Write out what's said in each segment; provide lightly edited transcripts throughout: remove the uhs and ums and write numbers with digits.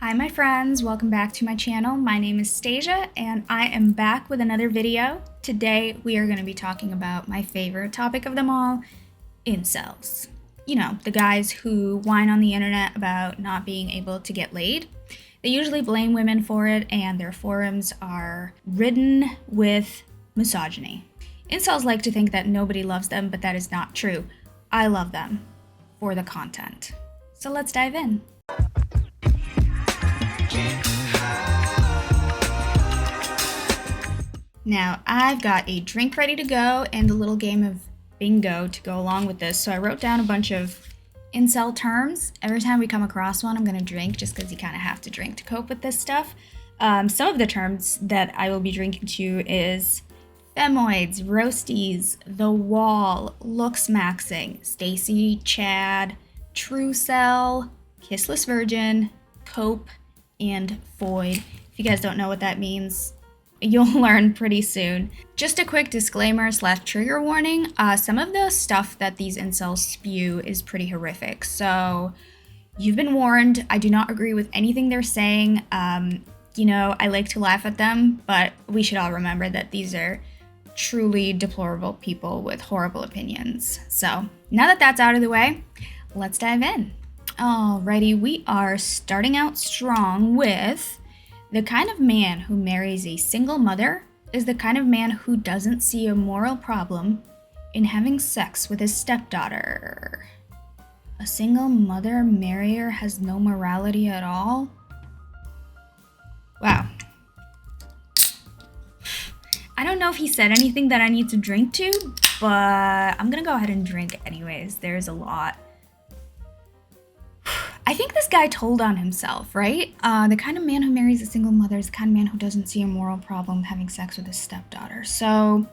Hi my friends, welcome back to my channel. My name is Stasia and I am back with another video. Today we are going to be talking about my favorite topic of them all, incels. You know, the guys who whine on the internet about not being able to get laid. They usually blame women for it and their forums are ridden with misogyny. Incels like to think that nobody loves them, but that is not true. I love them for the content. So let's dive in. Now, I've got a drink ready to go and a little game of bingo to go along with this. So I wrote down a bunch of incel terms. Every time we come across one, I'm going to drink just because you kind of have to drink to cope with this stuff. Some of the terms that I will be drinking to is femoids, roasties, the wall, looks maxing, Stacy, Chad, true cell, kissless virgin, cope, and void. If you guys don't know what that means, you'll learn pretty soon. Just a quick disclaimer / trigger warning. Some of the stuff that these incels spew is pretty horrific. So you've been warned. I do not agree with anything they're saying. You know, I like to laugh at them, but we should all remember that these are truly deplorable people with horrible opinions. So now that that's out of the way, let's dive in. Alrighty, we are starting out strong with the kind of man who marries a single mother is the kind of man who doesn't see a moral problem in having sex with his stepdaughter. A single mother marrier has no morality at all? Wow. I don't know if he said anything that I need to drink to, but I'm gonna go ahead and drink anyways. There's a lot. I think this guy told on himself, right? The kind of man who marries a single mother is the kind of man who doesn't see a moral problem having sex with his stepdaughter. So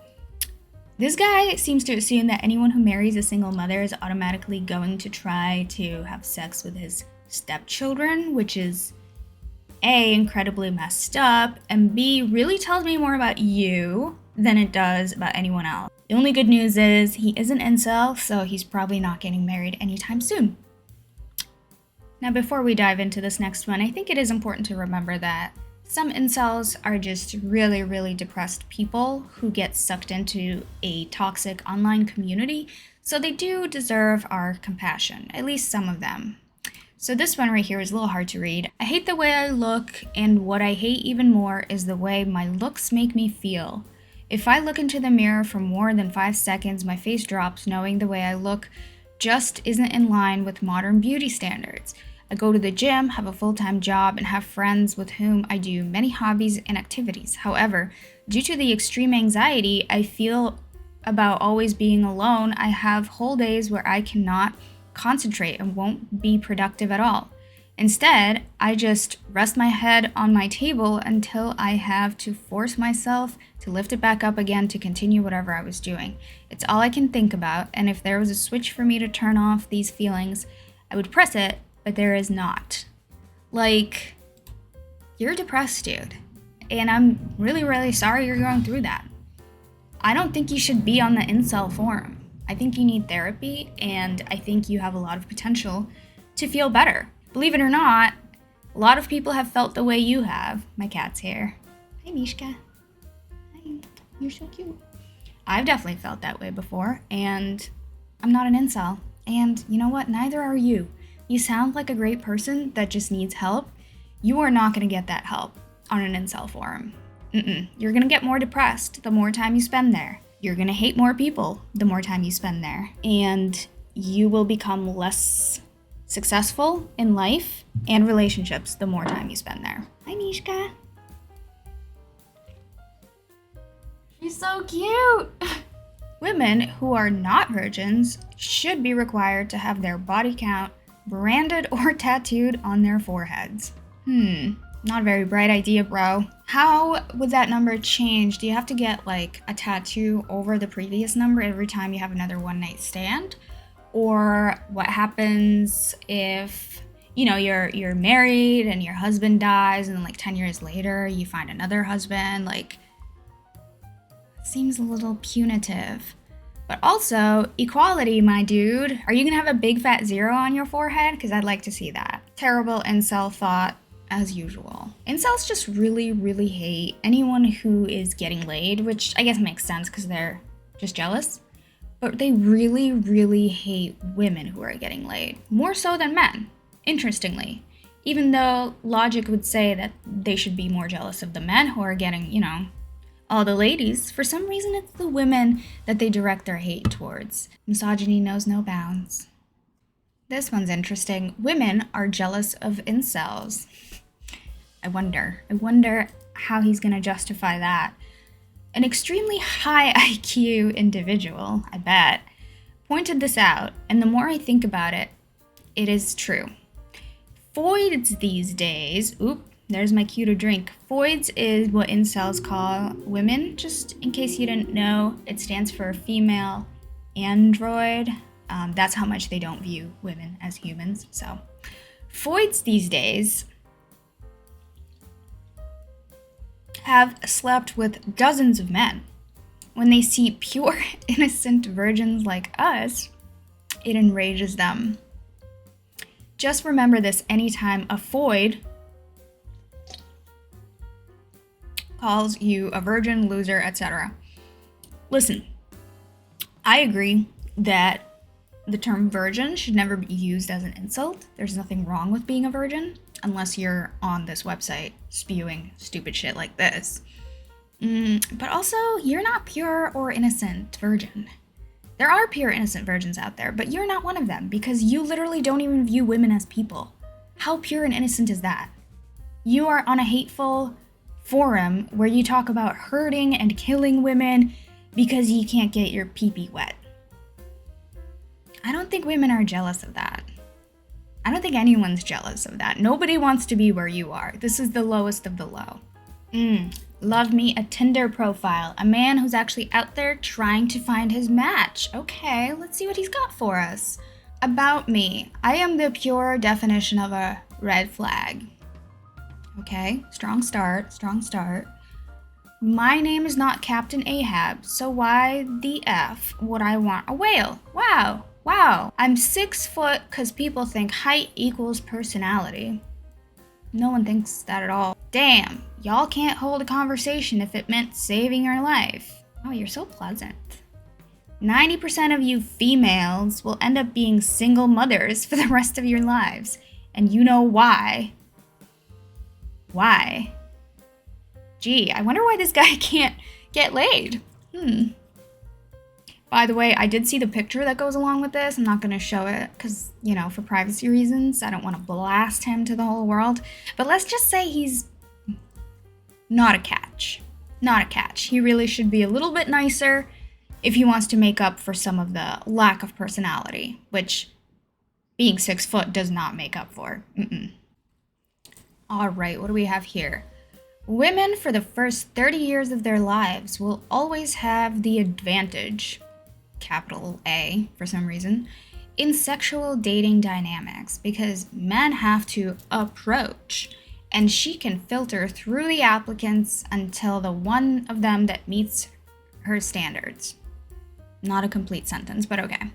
this guy seems to assume that anyone who marries a single mother is automatically going to try to have sex with his stepchildren, which is A, incredibly messed up, and B, really tells me more about you than it does about anyone else. The only good news is he is an incel, so he's probably not getting married anytime soon. Now, before we dive into this next one, I think it is important to remember that some incels are just really, really depressed people who get sucked into a toxic online community, so they do deserve our compassion, at least some of them. So this one right here is a little hard to read. I hate the way I look, and what I hate even more is the way my looks make me feel. If I look into the mirror for more than 5 seconds, my face drops knowing the way I look just isn't in line with modern beauty standards. I go to the gym, have a full-time job, and have friends with whom I do many hobbies and activities. However, due to the extreme anxiety I feel about always being alone, I have whole days where I cannot concentrate and won't be productive at all. Instead, I just rest my head on my table until I have to force myself to lift it back up again to continue whatever I was doing. It's all I can think about, and if there was a switch for me to turn off these feelings, I would press it, but there is not. Like, you're depressed, dude. And I'm really, really sorry you're going through that. I don't think you should be on the incel forum. I think you need therapy, and I think you have a lot of potential to feel better. Believe it or not, a lot of people have felt the way you have. My cat's here. Hi, Mishka. Hi. You're so cute. I've definitely felt that way before, and I'm not an incel. And you know what? Neither are you. You sound like a great person that just needs help. You are not going to get that help on an incel forum. You're going to get more depressed the more time you spend there. You're going to hate more people the more time you spend there. And you will become less successful in life and relationships the more time you spend there. Hi, Mishka. She's so cute. Women who are not virgins should be required to have their body count branded or tattooed on their foreheads. Not a very bright idea, bro. How would that number change? Do you have to get like a tattoo over the previous number every time you have another one night stand? Or what happens if, you know, you're married and your husband dies and then like 10 years later you find another husband? Like, seems a little punitive. But also, equality, my dude. Are you gonna have a big fat 0 on your forehead? Because I'd like to see that. Terrible incel thought. as usual. Incels just really, really hate anyone who is getting laid, which I guess makes sense because they're just jealous. But they really, really hate women who are getting laid, more so than men, interestingly. Even though logic would say that they should be more jealous of the men who are getting, all the ladies, for some reason it's the women that they direct their hate towards. Misogyny knows no bounds. This one's interesting. Women are jealous of incels. I wonder how he's gonna justify that. An extremely high IQ individual, I bet, pointed this out, and the more I think about it, it is true. Foids these days, there's my cue to drink. Foids is what incels call women, just in case you didn't know. It stands for female android. That's how much they don't view women as humans. So, foids these days have slept with dozens of men. When they see pure, innocent virgins like us, it enrages them. Just remember this anytime a foid calls you a virgin, loser, etc. Listen, I agree that the term virgin should never be used as an insult. There's nothing wrong with being a virgin, unless you're on this website spewing stupid shit like this. But also, you're not pure or innocent virgin. There are pure innocent virgins out there, but you're not one of them because you literally don't even view women as people. How pure and innocent is that? You are on a hateful forum where you talk about hurting and killing women because you can't get your pee-pee wet. I don't think women are jealous of that. I don't think anyone's jealous of that. Nobody wants to be where you are. This is the lowest of the low. Love me a Tinder profile. A man who's actually out there trying to find his match. Okay, let's see what he's got for us. About me. I am the pure definition of a red flag. Okay, strong start. My name is not Captain Ahab, so why the F would I want a whale? Wow. I'm 6 foot because people think height equals personality. No one thinks that at all. Damn, y'all can't hold a conversation if it meant saving your life. Oh, you're so pleasant. 90% of you females will end up being single mothers for the rest of your lives. And you know why. Why? Gee, I wonder why this guy can't get laid. By the way, I did see the picture that goes along with this. I'm not going to show it because, for privacy reasons, I don't want to blast him to the whole world. But let's just say he's not a catch. Not a catch. He really should be a little bit nicer if he wants to make up for some of the lack of personality, which being 6 foot does not make up for. All right, what do we have here? Women for the first 30 years of their lives will always have the advantage, capital A for some reason, in sexual dating dynamics because men have to approach and she can filter through the applicants until the one of them that meets her standards. Not a complete sentence, but okay.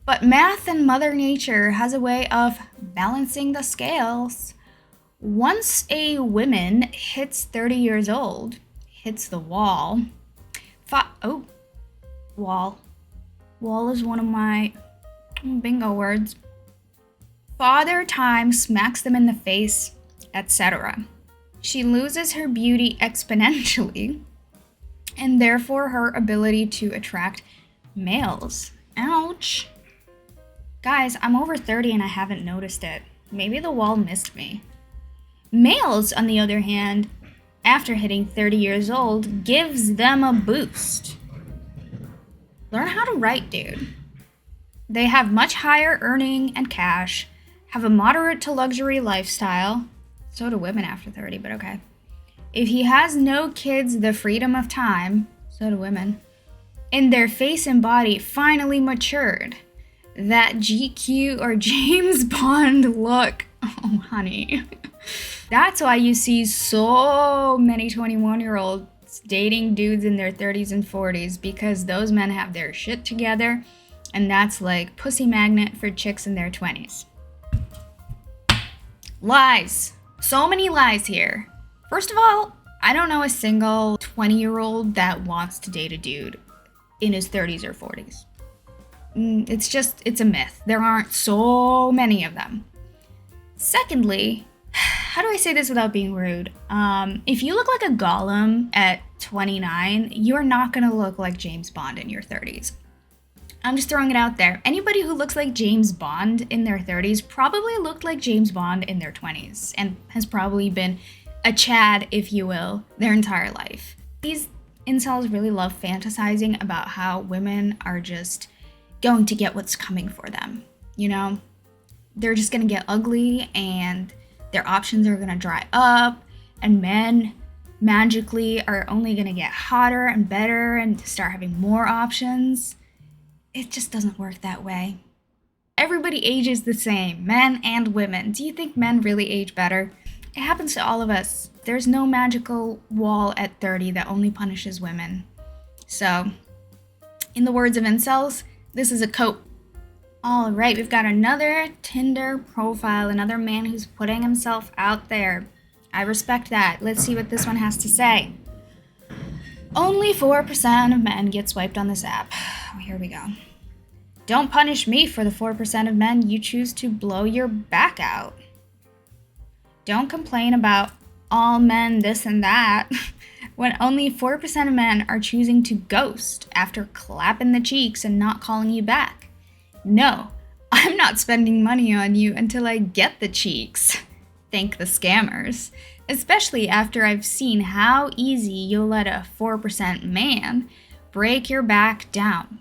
But math and Mother Nature has a way of balancing the scales. Once a woman hits 30 years old, hits the wall. Wall. Wall is one of my bingo words. Father Time smacks them in the face, etc. She loses her beauty exponentially, and therefore her ability to attract males. Ouch. Guys, I'm over 30 and I haven't noticed it. Maybe the wall missed me. Males, on the other hand, after hitting 30 years old, gives them a boost. Learn how to write, dude. They have much higher earning and cash, have a moderate to luxury lifestyle. So do women after 30, but okay. If he has no kids, the freedom of time. So do women. And their face and body finally matured. That GQ or James Bond look. Oh, honey. That's why you see so many 21-year-olds dating dudes in their 30s and 40s, because those men have their shit together, and that's like pussy magnet for chicks in their 20s. Lies. So many lies here. First of all, I don't know a single 20-year-old that wants to date a dude in his 30s or 40s. It's a myth. There aren't so many of them. Secondly, how do I say this without being rude? If you look like a golem at 29, you're not gonna look like James Bond in your 30s. I'm just throwing it out there. Anybody who looks like James Bond in their 30s probably looked like James Bond in their 20s and has probably been a Chad, if you will, their entire life. These incels really love fantasizing about how women are just going to get what's coming for them. You know, they're just gonna get ugly and their options are gonna dry up, and men magically are only gonna get hotter and better and start having more options. It just doesn't work that way. Everybody ages the same, men and women. Do you think men really age better? It happens to all of us. There's no magical wall at 30 that only punishes women. So, in the words of incels, this is a coat. Alright, we've got another Tinder profile, another man who's putting himself out there. I respect that. Let's see what this one has to say. Only 4% of men get swiped on this app. Oh, here we go. Don't punish me for the 4% of men you choose to blow your back out. Don't complain about all men this and that when only 4% of men are choosing to ghost after clapping the cheeks and not calling you back. No, I'm not spending money on you until I get the cheeks. Thank the scammers. Especially after I've seen how easy you'll let a 4% man break your back down.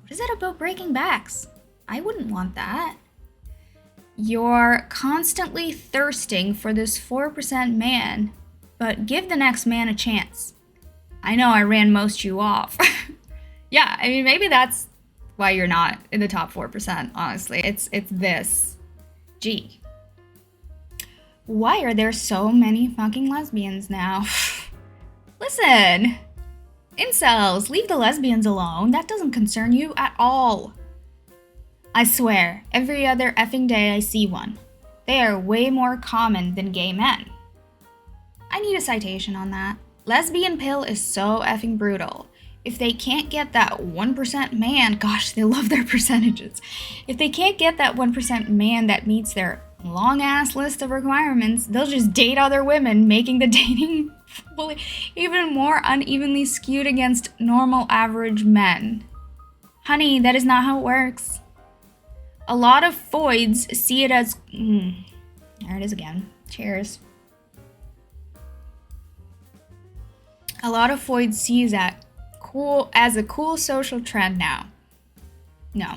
What is it about breaking backs? I wouldn't want that. You're constantly thirsting for this 4% man, but give the next man a chance. I know I ran most you off. Yeah, I mean, maybe that's why you're not in the top 4%, honestly. It's this. Gee. Why are there so many fucking lesbians now? Listen, incels, leave the lesbians alone. That doesn't concern you at all. I swear, every other effing day I see one. They are way more common than gay men. I need a citation on that. Lesbian pill is so effing brutal. If they can't get that 1% man, gosh, they love their percentages. If they can't get that 1% man that meets their long-ass list of requirements, they'll just date other women, making the dating pool even more unevenly skewed against normal average men. Honey, that is not how it works. A lot of foids see it as... there it is again. Cheers. A lot of foids see that as a cool social trend now. No.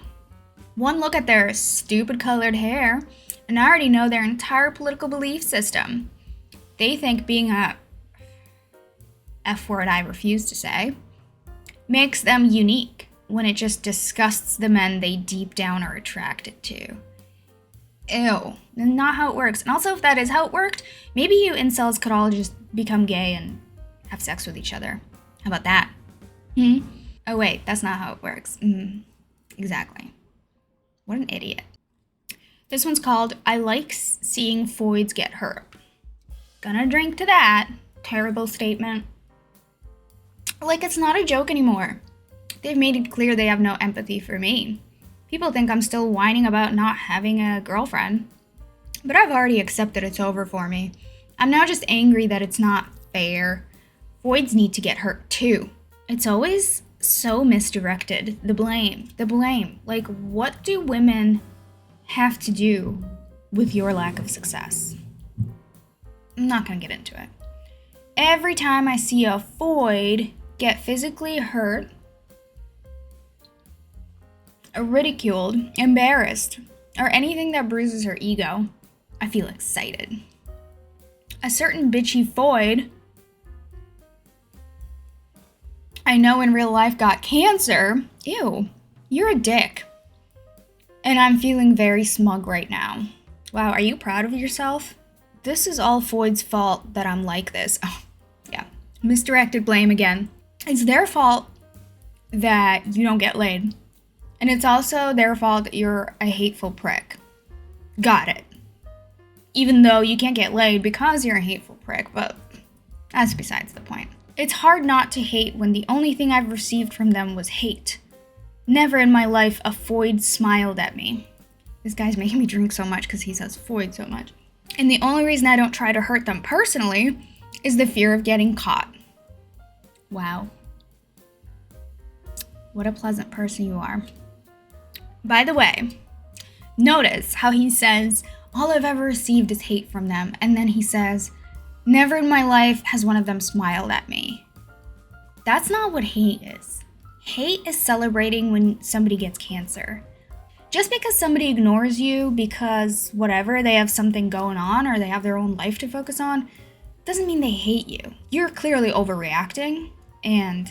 One look at their stupid colored hair, and I already know their entire political belief system. They think being a F word I refuse to say makes them unique, when it just disgusts the men they deep down are attracted to. Ew, that's not how it works. And also, if that is how it worked, maybe you incels could all just become gay and have sex with each other. How about that? Oh wait, that's not how it works. Exactly. What an idiot. This one's called, I like seeing foids get hurt. Gonna drink to that. Terrible statement. Like, it's not a joke anymore. They've made it clear they have no empathy for me. People think I'm still whining about not having a girlfriend. But I've already accepted it's over for me. I'm now just angry that it's not fair. Foids need to get hurt too. It's always so misdirected. The blame. Like, what do women have to do with your lack of success? I'm not gonna get into it. Every time I see a foid get physically hurt, ridiculed, embarrassed, or anything that bruises her ego, I feel excited. A certain bitchy foid I know in real life got cancer. Ew, you're a dick. And I'm feeling very smug right now. Wow, are you proud of yourself? This is all foid's fault that I'm like this. Oh, yeah, misdirected blame again. It's their fault that you don't get laid. And it's also their fault that you're a hateful prick. Got it. even though you can't get laid because you're a hateful prick, but that's besides the point. It's hard not to hate when the only thing I've received from them was hate. Never in my life a Foyd smiled at me. This guy's making me drink so much because he says Foyd so much. And the only reason I don't try to hurt them personally is the fear of getting caught. Wow. What a pleasant person you are. By the way, notice how he says, all I've ever received is hate from them. And then he says, never in my life has one of them smiled at me. That's not what hate is. Hate is celebrating when somebody gets cancer. Just because somebody ignores you because whatever, they have something going on or they have their own life to focus on, doesn't mean they hate you. You're clearly overreacting and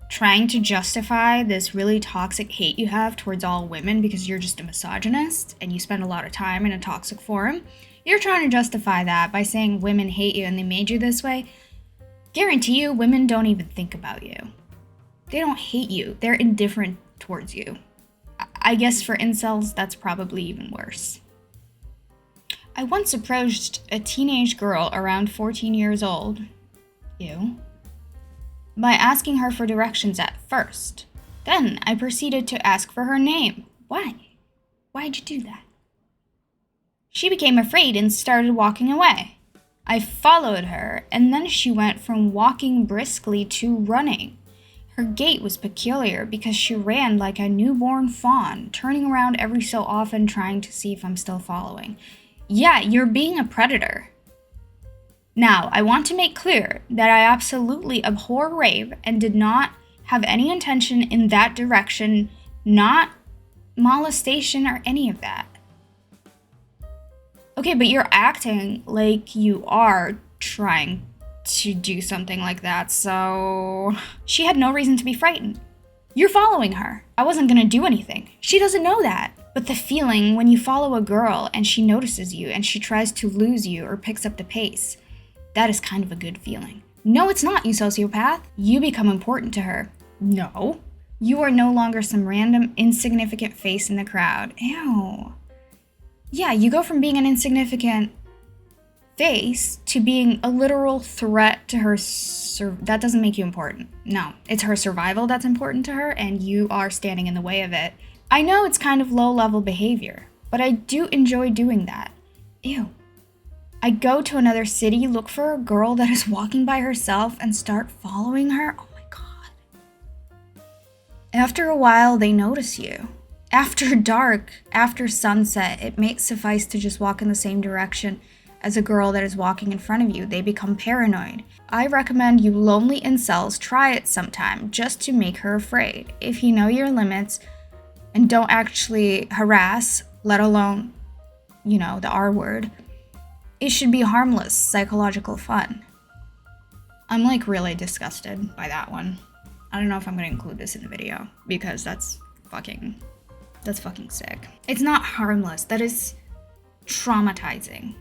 trying to justify this really toxic hate you have towards all women because you're just a misogynist and you spend a lot of time in a toxic forum. You're trying to justify that by saying women hate you and they made you this way. Guarantee you, women don't even think about you. They don't hate you. They're indifferent towards you. I guess for incels, that's probably even worse. I once approached a teenage girl around 14 years old, by asking her for directions at first. Then I proceeded to ask for her name. Why? Why'd you do that? She became afraid and started walking away. I followed her, and then she went from walking briskly to running. Her gait was peculiar because she ran like a newborn fawn, turning around every so often trying to see if I'm still following. Yeah, you're being a predator. Now, I want to make clear that I absolutely abhor rape and did not have any intention in that direction, not molestation or any of that. Okay, but you're acting like you are trying to do something like that, so she had no reason to be frightened. You're following her. I wasn't gonna do anything. She doesn't know that. But the feeling when you follow a girl and she notices you and she tries to lose you or picks up the pace, that is kind of a good feeling. No, it's not, you sociopath. You become important to her. No. You are no longer some random insignificant face in the crowd. Ew. Yeah, you go from being an insignificant face to being a literal threat to her. That doesn't make you important. No, it's her survival that's important to her, and you are standing in the way of it. I know it's kind of low-level behavior, but I do enjoy doing that. Ew. I go to another city, look for a girl that is walking by herself, and start following her. Oh my god. After a while, they notice you. After dark, after sunset, it may suffice to just walk in the same direction as a girl that is walking in front of you. They become paranoid. I recommend you lonely incels try it sometime just to make her afraid. If you know your limits and don't actually harass, let alone, the R word, it should be harmless, psychological fun. I'm really disgusted by that one. I don't know if I'm gonna include this in the video because that's fucking sick. It's not harmless, that is traumatizing.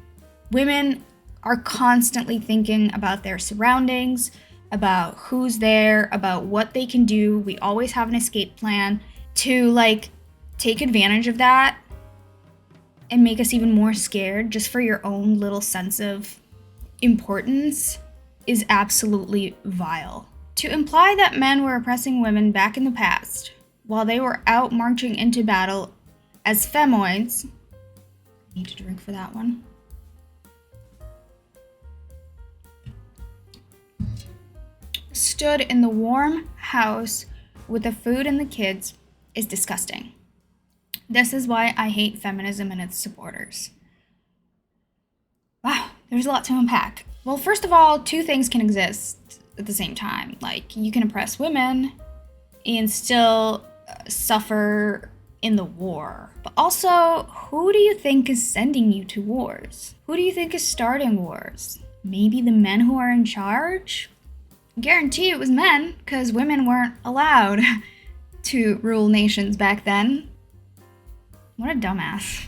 Women are constantly thinking about their surroundings, about who's there, about what they can do. We always have an escape plan. To take advantage of that and make us even more scared just for your own little sense of importance is absolutely vile. To imply that men were oppressing women back in the past while they were out marching into battle as femoids, need to drink for that one, stood in the warm house with the food and the kids is disgusting. This is why I hate feminism and its supporters. Wow, there's a lot to unpack. Well, first of all, two things can exist at the same time. You can oppress women and still suffer in the war. But also, who do you think is sending you to wars? Who do you think is starting wars? Maybe the men who are in charge? Guarantee it was men, because women weren't allowed to rule nations back then. What a dumbass.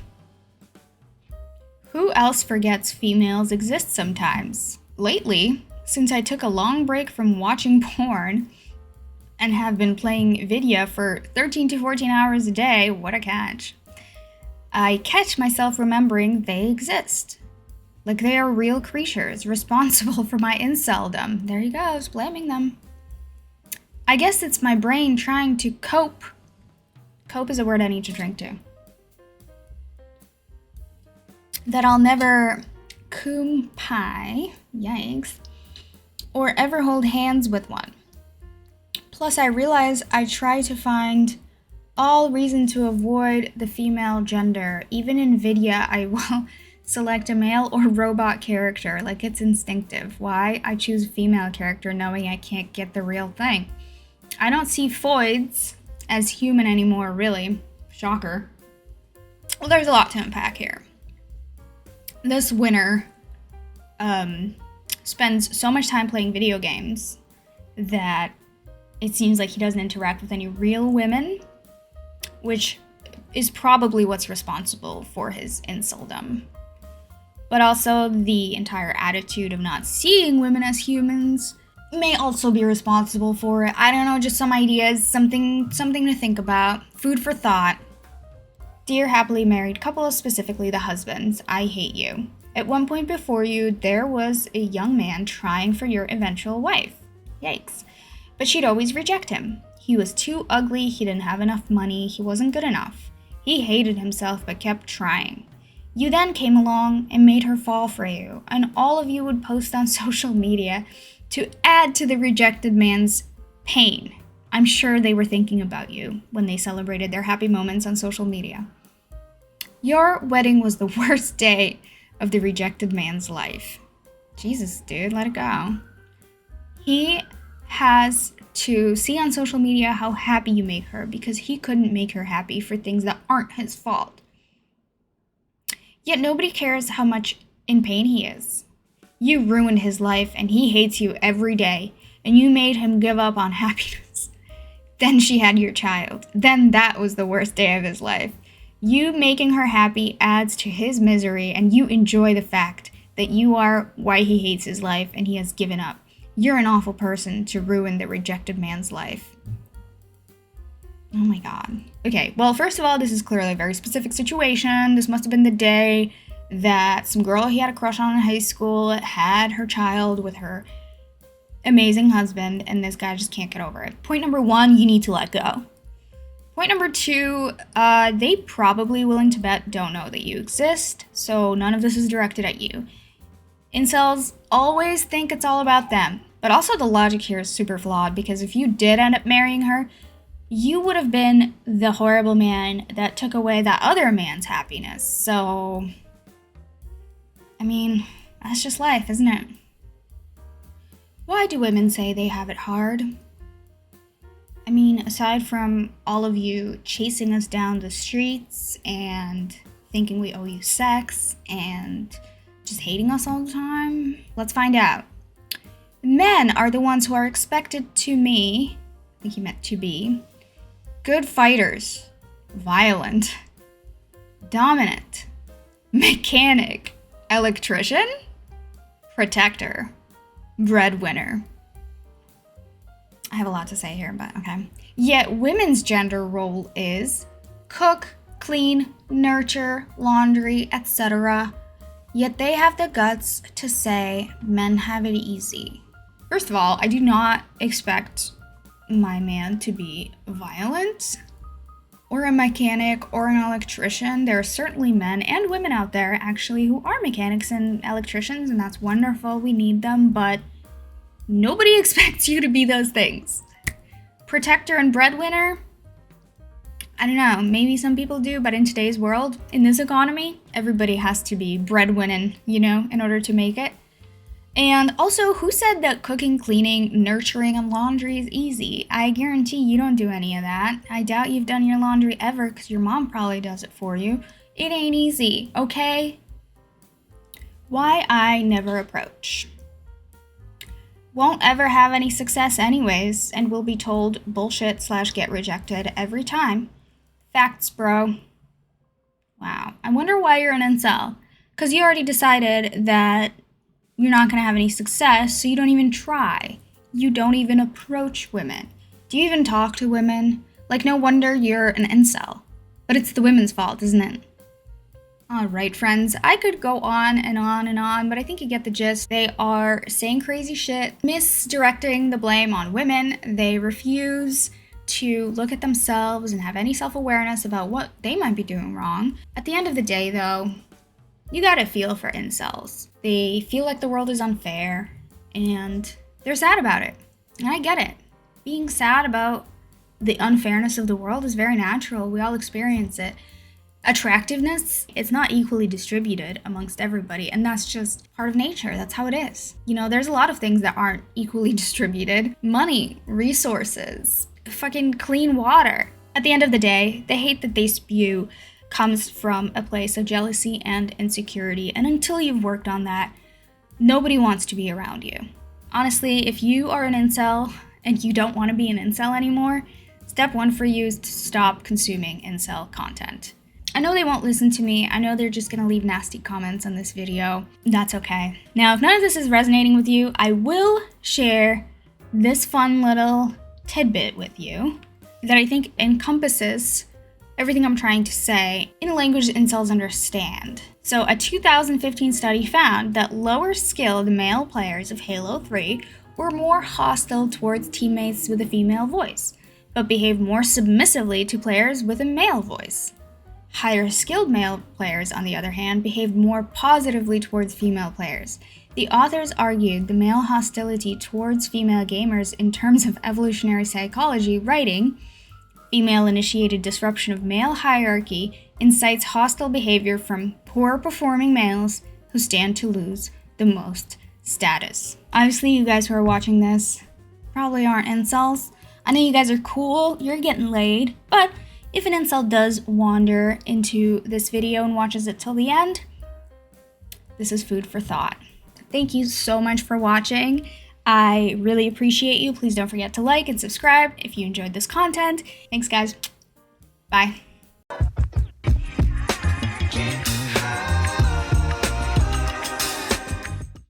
Who else forgets females exist sometimes? Lately, since I took a long break from watching porn and have been playing video for 13 to 14 hours a day, what a catch, I catch myself remembering they exist. Like they are real creatures responsible for my inceldom. There he goes, blaming them. I guess it's my brain trying to cope. Cope is a word I need to drink to. That I'll never kumpai, yikes, or ever hold hands with one. Plus, I realize I try to find all reason to avoid the female gender. Even in Vidya, I will select a male or robot character, like it's instinctive. Why? I choose female character knowing I can't get the real thing. I don't see foids as human anymore, really. Shocker. Well, there's a lot to unpack here. This winner spends so much time playing video games that it seems like he doesn't interact with any real women, which is probably what's responsible for his inceldom. But also the entire attitude of not seeing women as humans may also be responsible for it. I don't know, just some ideas, something to think about. Food for thought. Dear happily married couple, specifically the husbands, I hate you. At one point before you, there was a young man trying for your eventual wife. Yikes. But she'd always reject him. He was too ugly, he didn't have enough money, he wasn't good enough. He hated himself but kept trying. You then came along and made her fall for you, and all of you would post on social media to add to the rejected man's pain. I'm sure they were thinking about you when they celebrated their happy moments on social media. Your wedding was the worst day of the rejected man's life. Jesus, dude, let it go. He has to see on social media how happy you make her because he couldn't make her happy for things that aren't his fault. Yet nobody cares how much in pain he is. You ruined his life and he hates you every day, and you made him give up on happiness. Then she had your child. Then that was the worst day of his life. You making her happy adds to his misery, and you enjoy the fact that you are why he hates his life and he has given up. You're an awful person to ruin the rejected man's life. Oh my god. Okay, well, first of all, this is clearly a very specific situation. This must have been the day that some girl he had a crush on in high school had her child with her amazing husband, and this guy just can't get over it. Point number one, you need to let go. Point number two, they probably, willing to bet, don't know that you exist, so none of this is directed at you. Incels always think it's all about them, but also the logic here is super flawed, because if you did end up marrying her, you would have been the horrible man that took away that other man's happiness. So, I mean, that's just life, isn't it? Why do women say they have it hard? I mean, aside from all of you chasing us down the streets and thinking we owe you sex and just hating us all the time, let's find out. Men are the ones who are expected to me, I think he meant to be, good fighters, violent, dominant, mechanic, electrician, protector, breadwinner. I have a lot to say here, but okay. Yet women's gender role is cook, clean, nurture, laundry, etc. Yet they have the guts to say men have it easy. First of all, I do not expect my man to be violent or a mechanic or an electrician. There are certainly men and women out there actually who are mechanics and electricians, and that's wonderful. We need them, but nobody expects you to be those things. Protector and breadwinner? I don't know, maybe some people do, but in today's world, in this economy, everybody has to be breadwinning, in order to make it. And also, who said that cooking, cleaning, nurturing, and laundry is easy? I guarantee you don't do any of that. I doubt you've done your laundry ever, because your mom probably does it for you. It ain't easy, okay? Why I never approach. Won't ever have any success anyways, and will be told bullshit/get rejected every time. Facts, bro. Wow. I wonder why you're an incel. Because you already decided that you're not going to have any success, so you don't even try. You don't even approach women. Do you even talk to women? Like, no wonder you're an incel. But it's the women's fault, isn't it? Alright, friends, I could go on and on and on, but I think you get the gist. They are saying crazy shit, misdirecting the blame on women. They refuse to look at themselves and have any self-awareness about what they might be doing wrong. At the end of the day, though, you gotta feel for incels. They feel like the world is unfair, and they're sad about it. And I get it. Being sad about the unfairness of the world is very natural. We all experience it. Attractiveness, it's not equally distributed amongst everybody, and that's just part of nature. That's how it is. You know, there's a lot of things that aren't equally distributed. Money, resources, fucking clean water. At the end of the day, the hate that they spew comes from a place of jealousy and insecurity, and until you've worked on that, nobody wants to be around you. Honestly, if you are an incel and you don't want to be an incel anymore, step one for you is to stop consuming incel content. I know they won't listen to me. I know they're just gonna leave nasty comments on this video. That's okay. Now, if none of this is resonating with you, I will share this fun little tidbit with you that I think encompasses everything I'm trying to say in a language that incels understand. So, a 2015 study found that lower skilled male players of Halo 3 were more hostile towards teammates with a female voice, but behaved more submissively to players with a male voice. Higher skilled male players, on the other hand, behaved more positively towards female players. The authors argued the male hostility towards female gamers in terms of evolutionary psychology, writing, female-initiated disruption of male hierarchy incites hostile behavior from poor-performing males who stand to lose the most status. Obviously, you guys who are watching this probably aren't incels. I know you guys are cool, you're getting laid, but if an incel does wander into this video and watches it till the end, this is food for thought. Thank you so much for watching. I really appreciate you. Please don't forget to like and subscribe if you enjoyed this content. Thanks, guys. Bye.